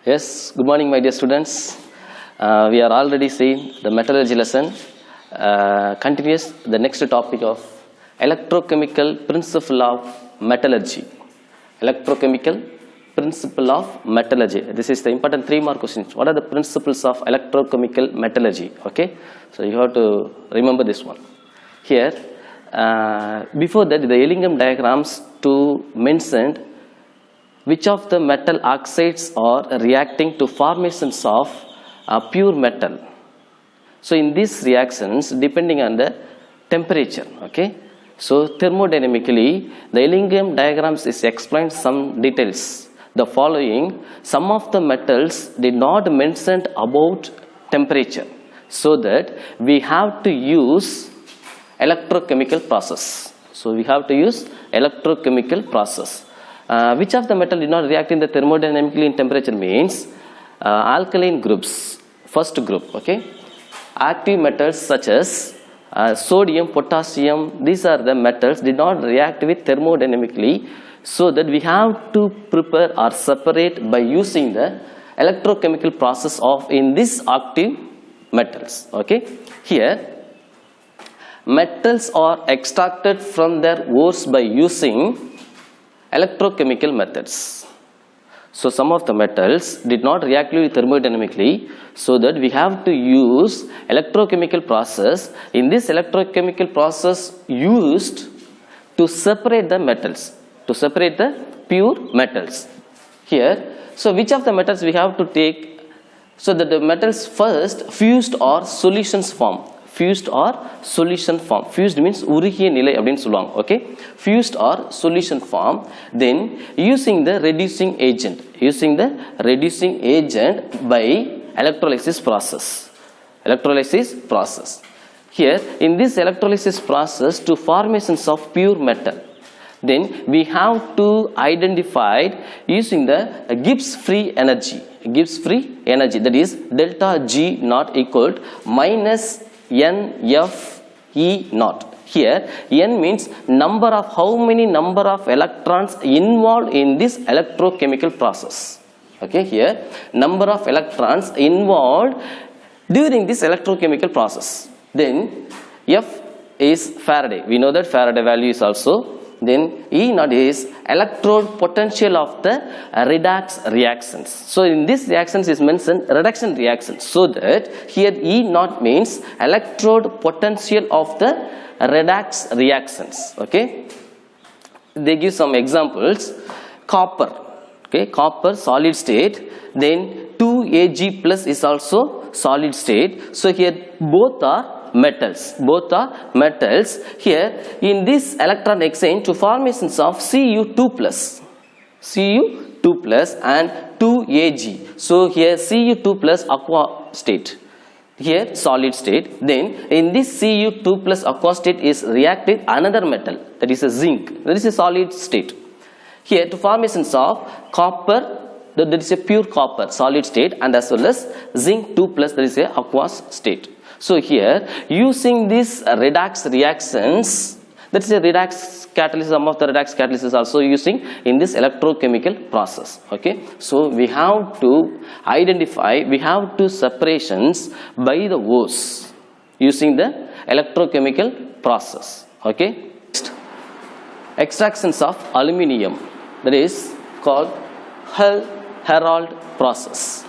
Yes, good morning, my dear students. We are already seeing the metallurgy lesson. Continues the next topic of electrochemical principle of metallurgy. Electrochemical principle of metallurgy. This is the important 3-mark question. What are the principles of electrochemical metallurgy? Okay, so you have to remember this one. Here, before that, the Ellingham diagrams to mention which of the metal oxides are reacting to formations of pure metal. So in these reactions, depending on the temperature, okay. So thermodynamically, the Ellingham diagrams is explained some details. The following, some of the metals did not mention about temperature, so that we have to use electrochemical process. So we have to use electrochemical process. Which of the metal did not react in the thermodynamically in temperature means alkaline groups, first group, okay. Active metals such as sodium, potassium, these are the metals did not react with thermodynamically, so that we have to prepare or separate by using the electrochemical process of in this active metals, okay. Here metals are extracted from their ores by using electrochemical methods. So some of the metals did not react thermodynamically, so that we have to use electrochemical process. In this electrochemical process used to separate the metals, to separate the pure metals. Here, so which of the metals we have to take, so that the metals first fused or solutions form. Fused or solution form. Fused means உருகிய நிலை அப்படினு சொல்லுவாங்க. Okay, fused or solution form. Then using the reducing agent by electrolysis process. Here in this electrolysis process to formations of pure metal, then we have to identify using the Gibbs free energy, that is delta G naught equal to minus NFE naught. Here N means how many number of electrons involved in this electrochemical process. Okay, here number of electrons involved during this electrochemical process. Then F is Faraday. We know that Faraday value is also. Then E naught is electrode potential of the redox reactions. So in this reactions is mentioned reduction reactions. So that here E naught means electrode potential of the redox reactions. Okay. They give some examples. Copper. Okay, copper solid state. Then 2Ag plus is also solid state. So here both are metals. Here in this electron exchange to formations of Cu2 plus and 2Ag. So here Cu2 plus aqua state, here solid state. Then in this Cu2 plus aqua state is reacted another metal, that is a zinc, that is a solid state. Here to formations of copper, that is a pure copper solid state, and as well as zinc 2 plus, that is a aqueous state. So here using this redox reactions, that is a redox catalyst, some of the redox catalyst is also using in this electrochemical process. Okay, so we have to identify, we have to separations by the ores using the electrochemical process. Okay, next, extractions of aluminium, that is called Herald process.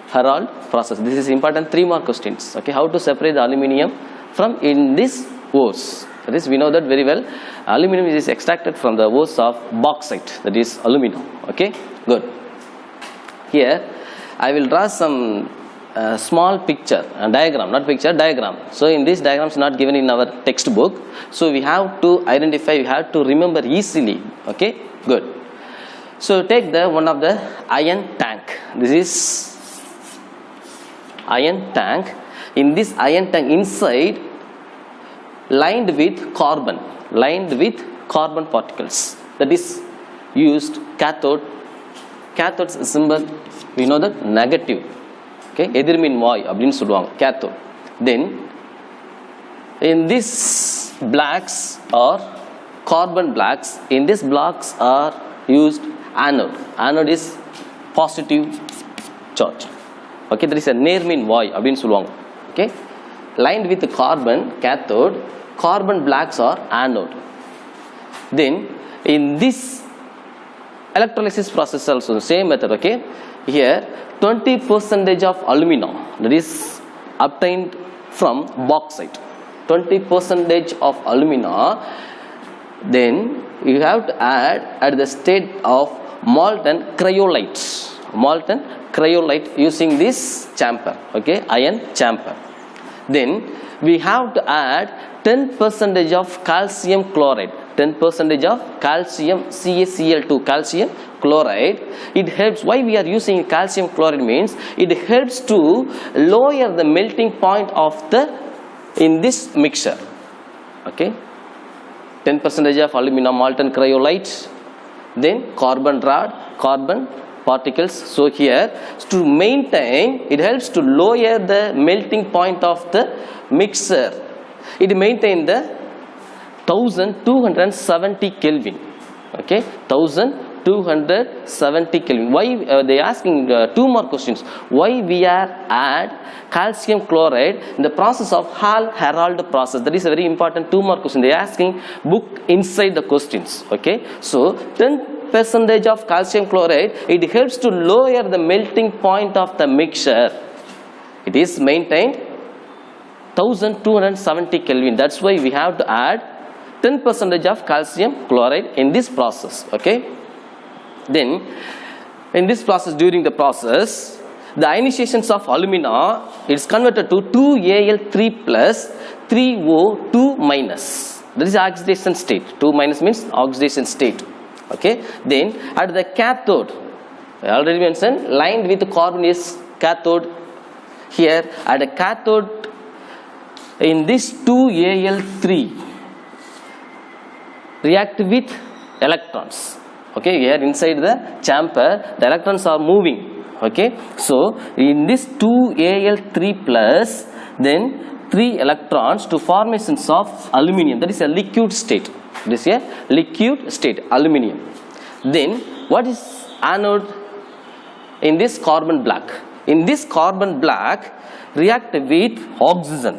Herald process. This is important 3-mark questions. Okay, how to separate the aluminium from in this ores. That is, we know that very well. Aluminium is extracted from the ores of bauxite, that is aluminum. Okay, good. Here I will draw some small picture, diagram. So in this diagram is not given in our textbook. So we have to identify, we have to remember easily. Okay, good. So take the one of the iron tank. This is iron tank. In this iron tank inside lined with carbon particles, that is used cathode. Cathode's symbol we know that negative. Okay, எதிர்மின்வாய் அப்படினு சொல்லுவாங்க cathode. Then in this blacks are carbon blacks. In these blocks are used anode. Anode is positive charge. Okay, there is a நேர்மின்வாய் அப்படின்னு சொல்லுவாங்க. Okay, lined with carbon cathode, carbon blacks are anode. Then in this electrolysis process also same method. Okay, here 20% of alumina that is obtained from bauxite, 20% of alumina, then you have to add at the state of molten cryolite using this chamber. Okay, iron chamber. Then we have to add 10% of calcium chloride, 10% of calcium CaCl2, calcium chloride. It helps. Why we are using calcium chloride means it helps to lower the melting point of the in this mixture. Okay, 10% of alumina molten cryolite, then carbon rod, carbon particles. So here to maintain, it helps to lower the melting point of the mixture. It maintains the 1270 Kelvin. Okay, 1270 Kelvin. Why they asking two more questions? Why we are add calcium chloride in the process of Hall-Hérold process? That is a very important two more question. They are asking book inside the questions. Okay, so 10% of calcium chloride, it helps to lower the melting point of the mixture. It is maintained 1270 Kelvin. That's why we have to add 10% of calcium chloride in this process. Okay, then in this process, during the process, the ionizations of alumina is converted to 2Al3 plus 3O2 minus. That is oxidation state. 2 minus means oxidation state. Okay, then at the cathode, I already mentioned, lined with carbon is cathode. Here at the cathode, in this 2Al3 react with electrons. Okay, here inside the chamber the electrons are moving. Okay, so in this 2Al3 plus, then 3 electrons to formations of aluminium. That is a liquid state. This is a liquid state, aluminium. Then what is anode? In this carbon black. In this carbon black react with oxygen.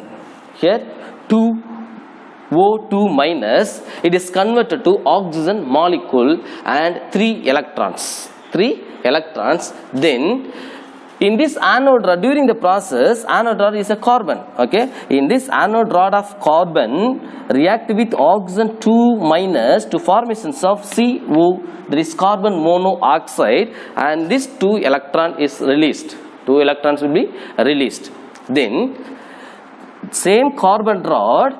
Here 2O2 minus, it is converted to oxygen molecule and 3 electrons. 3 electrons. Then in this anode rod, during the process, anode rod is a carbon. Okay, in this anode rod of carbon react with oxygen 2 minus to formations of CO, there is carbon monoxide, and this 2 electron is released. 2 electrons will be released. Then same carbon rod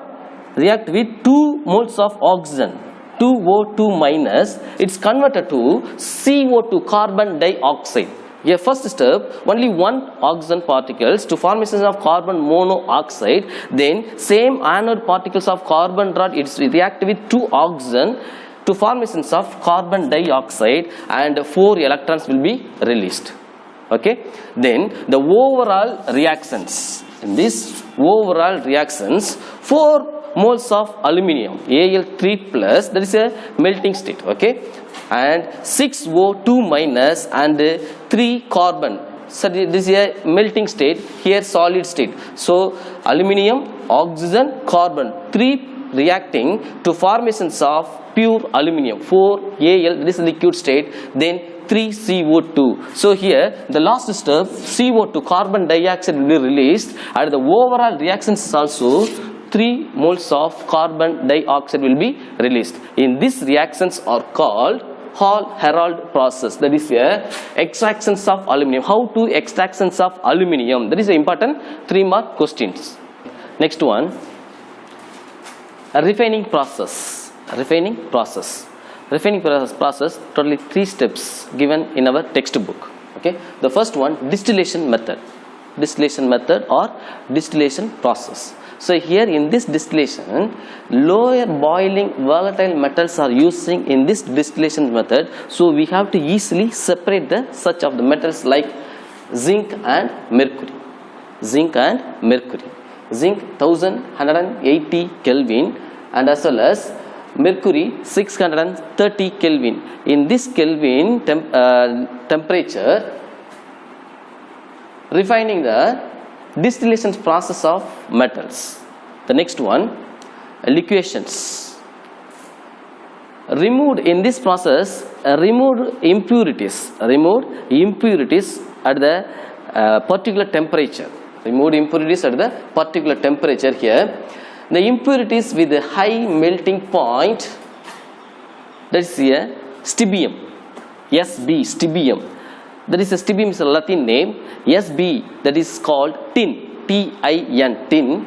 react with 2 moles of oxygen, 2O2 minus, it's converted to CO2, carbon dioxide. Here first step, only 1 oxygen particles to formation of carbon monoxide. Then same anode particles of carbon rod, it's react with 2 oxygen to formations of carbon dioxide, and 4 electrons will be released. Okay, then the overall reactions, in this overall reactions, 4 moles of aluminium, Al3 plus, that is a melting state. Okay, and 6O2 minus and 3 carbon. So this is a melting state, here solid state. So aluminium, oxygen, carbon, 3 reacting to formations of pure aluminium, 4Al, this is liquid state, then 3CO2. So here the last step, CO2, carbon dioxide will be released, and the overall reactions is also 3 moles of carbon dioxide will be released. In these reactions are called Hall-Hérold process. That is extractions of aluminium. How to extractions of aluminium? That is important 3 mark questions. Next one, a refining process. Refining process. Refining process, totally 3 steps given in our textbook. Okay, the first one, distillation method. Distillation method or distillation process. So here in this distillation, lower boiling volatile metals are using in this distillation method. So we have to easily separate the such of the metals like zinc and mercury. Zinc and mercury. Zinc 1180 Kelvin and as well as mercury 630 Kelvin. In this Kelvin temperature, refining the distillation process of metals. The next one, liquations. Removed in this process, removed impurities at the particular temperature. Removed impurities at the particular temperature here. The impurities with a high melting point, that is here stibium, Sb, stibium. That is a stibium is a Latin name. Sb, that is called tin, Tin, tin.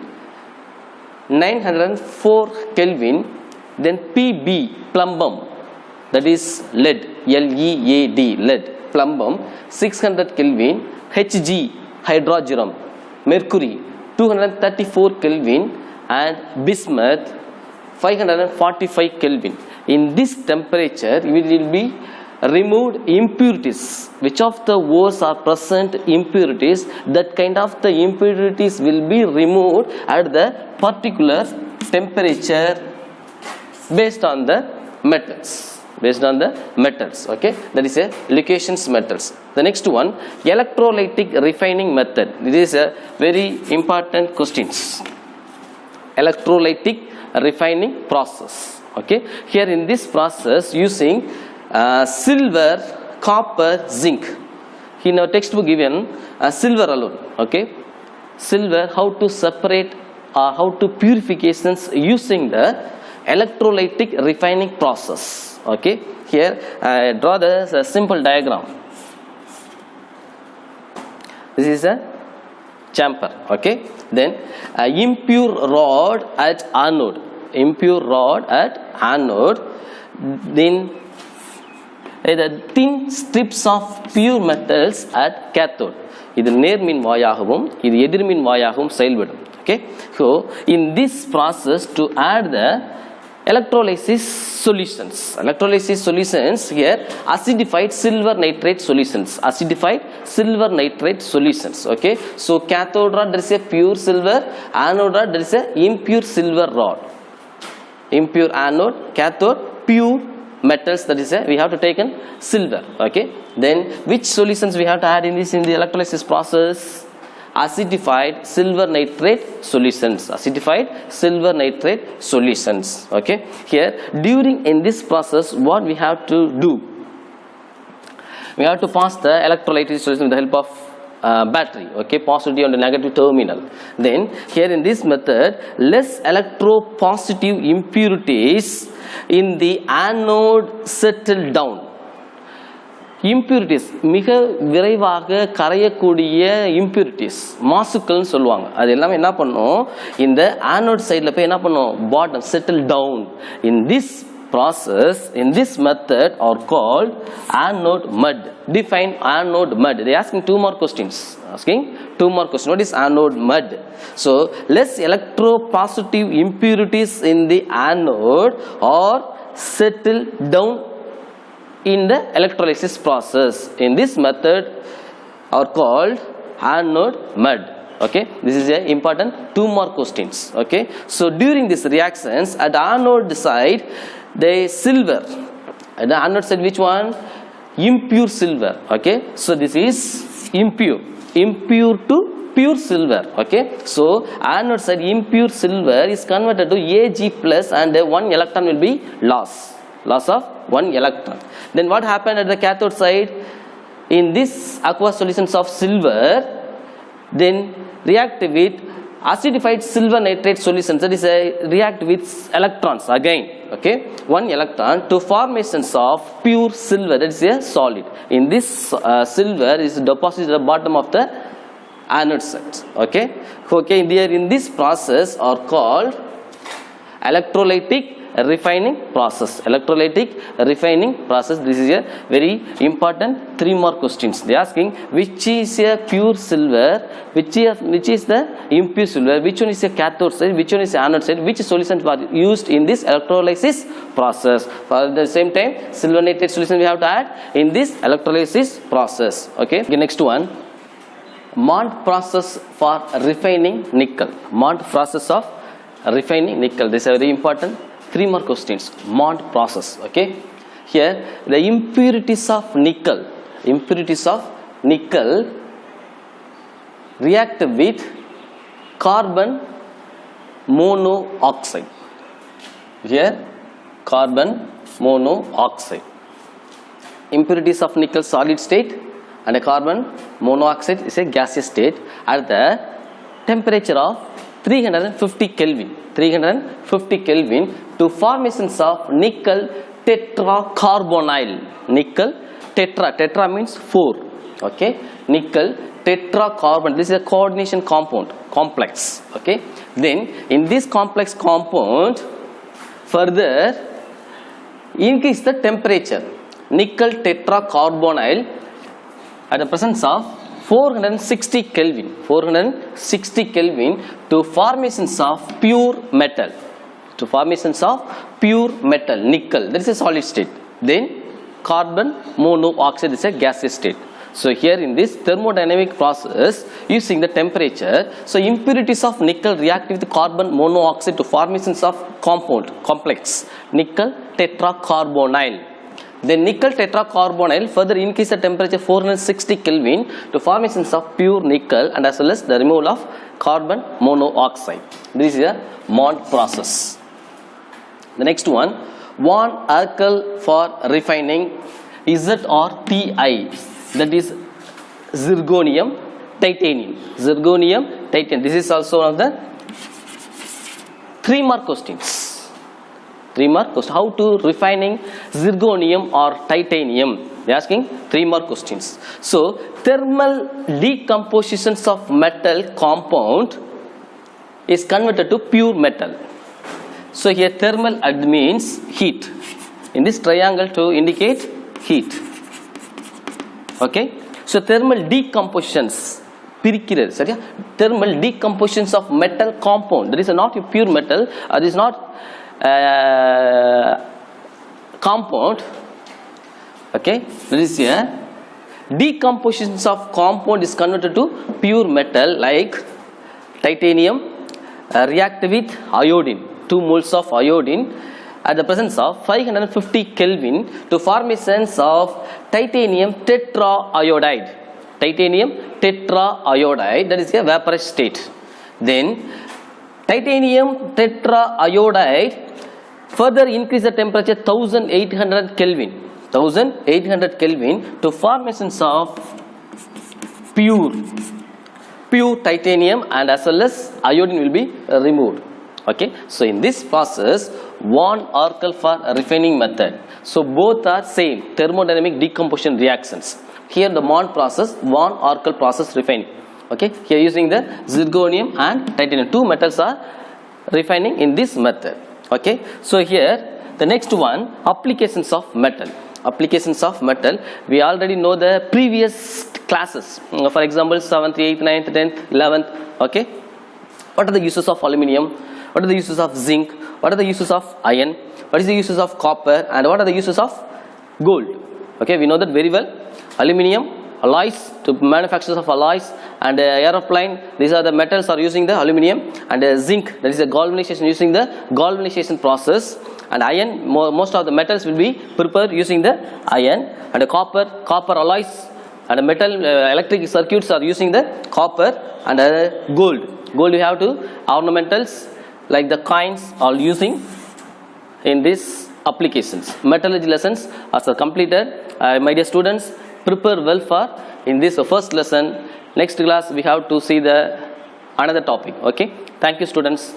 904 Kelvin. Then Pb, plumbum, that is lead, Lead, lead, plumbum, 600 Kelvin. Hg, hydrogen, mercury, 234 Kelvin. And bismuth, 545 Kelvin. In this temperature, it will be removed impurities. Which of the ores are present impurities? That kind of the impurities will be removed at the particular temperature based on the metals. Okay, that is a liquations metals. The next one, electrolytic refining method. This is a very important questions. Electrolytic refining process. Okay, here in this process using silver, copper, zinc. In our textbook given silver alone. Okay, silver, how to separate or how to purifications using the electrolytic refining process. Okay, here I draw the simple diagram. This is a chamber. Okay, then impure rod at anode, then the thin strips of pure metals at cathode. இது நேர்மின் வாயாகவும் இது எதிர்மின் வாயாகவும் செயல்படும். Okay, so in this process to add the electrolysis solutions here, acidified silver nitrate solutions. Okay, so cathode rod there is a pure silver, anode rod there is a impure silver rod, impure anode, cathode pure metals, that is a we have to take in silver. Okay, then which solutions we have to add in this in the electrolysis process? Acidified silver nitrate solutions. Okay, here during in this process what we have to do, we have to pass the electrolytic solution with the help of battery. Okay, positive and negative terminal. Then here in this method, less electropositive impurities in the anode settle down. impurities மிக விரைவாக கரையக்கூடிய impurities மாசுக்கள்னு சொல்லுவாங்க. அது எல்லாமே என்ன பண்ணும், இந்த anode சைடில் போய் என்ன பண்ணும், bottom settle down. In this process, in this method are called anode mud. Define anode mud. They are asking two more questions. What is anode mud? So less electropositive impurities in the anode or settle down in the electrolysis process. In this method are called anode mud. Okay, this is a important two more questions. Okay, so during these reactions at the anode side, the silver at the anode side, which one? Impure silver. Okay, so this is impure to pure silver. Okay, so anode side impure silver is converted to Ag plus and one electron will be loss of one electron. Then what happened at the cathode side? In this aqueous solutions of silver, then react with acidified silver nitrate solutions, that is react with electrons again. Okay, one electron to formations of pure silver, that is a solid. In this silver is deposited at the bottom of the anode side. Okay, there in this process are called electrolytic refining process. This is a very important three more questions. They are asking which is a pure silver, which is the impure silver, which one is a cathode side, which one is a anode side, which solutions are used in this electrolysis process. For the same time, silver nitrate solution we have to add in this electrolysis process. Okay, next one, Mond process for refining nickel. This is very important. Three more questions. Mond process. Okay, here the impurities of nickel react with carbon monoxide. Here carbon monoxide. Impurities of nickel solid state and a carbon monoxide is a gaseous state at the temperature of 350 Kelvin. 350 Kelvin to formations of nickel tetracarbonyl. Nickel tetra means 4. Okay, nickel tetracarbon. This is a coordination compound complex. Okay, then in this complex compound further increase the temperature. Nickel tetracarbonyl at the presence of 460 Kelvin. 460 Kelvin to formations of pure metal. To formations of pure metal, nickel. That is a solid state. Then carbon monoxide is a gaseous state. So here in this thermodynamic process using the temperature, so impurities of nickel react with carbon monoxide to formations of compound complex nickel tetracarbonyl. Then nickel tetracarbonyl further increase the temperature 460 Kelvin to formations of pure nickel and as well as the removal of carbon monoxide. This is a Mond process. The next one, von Erkel for refining Z or Ti, that is zirconium, titanium. Zirconium, titanium. This is also one of the 3-mark questions. 3-mark question. How to refining zirconium or titanium? They are asking 3-mark questions. So thermal decompositions of metal compound is converted to pure metal. So here thermal means heat. In this triangle to indicate heat. Okay. So thermal decompositions. Thermal decompositions of metal compound. There is not a pure metal. This is not compound. Okay. There is a decompositions of compound is converted to pure metal like titanium react with iodine. 2 moles of iodine at the presence of 550 Kelvin to formations of titanium tetraiodide. Titanium tetraiodide, that is a vaporous state. Then titanium tetraiodide further increase the temperature 1800 Kelvin. 1800 Kelvin to formations of pure titanium and as well as iodine will be removed. Okay, so in this process von Erkel for refining method. So both are same thermodynamic decomposition reactions. Here the Mond process, von Erkel process refining. Okay, here using the zirconium and titanium, 2 metals are refining in this method. Okay, so here the next one, applications of metal. Applications of metal, we already know the previous classes. For example 7th, 8th, 9th, 10th, 11th. Okay, what are the uses of aluminium? What are the uses of zinc? What are the uses of iron? What is the uses of copper? And what are the uses of gold? Okay, we know that very well. Aluminium, alloys, to manufacture of alloys, and aeroplane, these are the metals are using the aluminium, and zinc, that is the galvanization using the galvanization process, and iron, most of the metals will be prepared using the iron, and copper alloys, and metal electric circuits are using the copper, and gold. Gold we have to ornamentals like the coins are using in these applications. Metallurgy lessons are completed. My dear students, prepare well for in this first lesson. Next class we have to see the another topic. Okay, thank you students.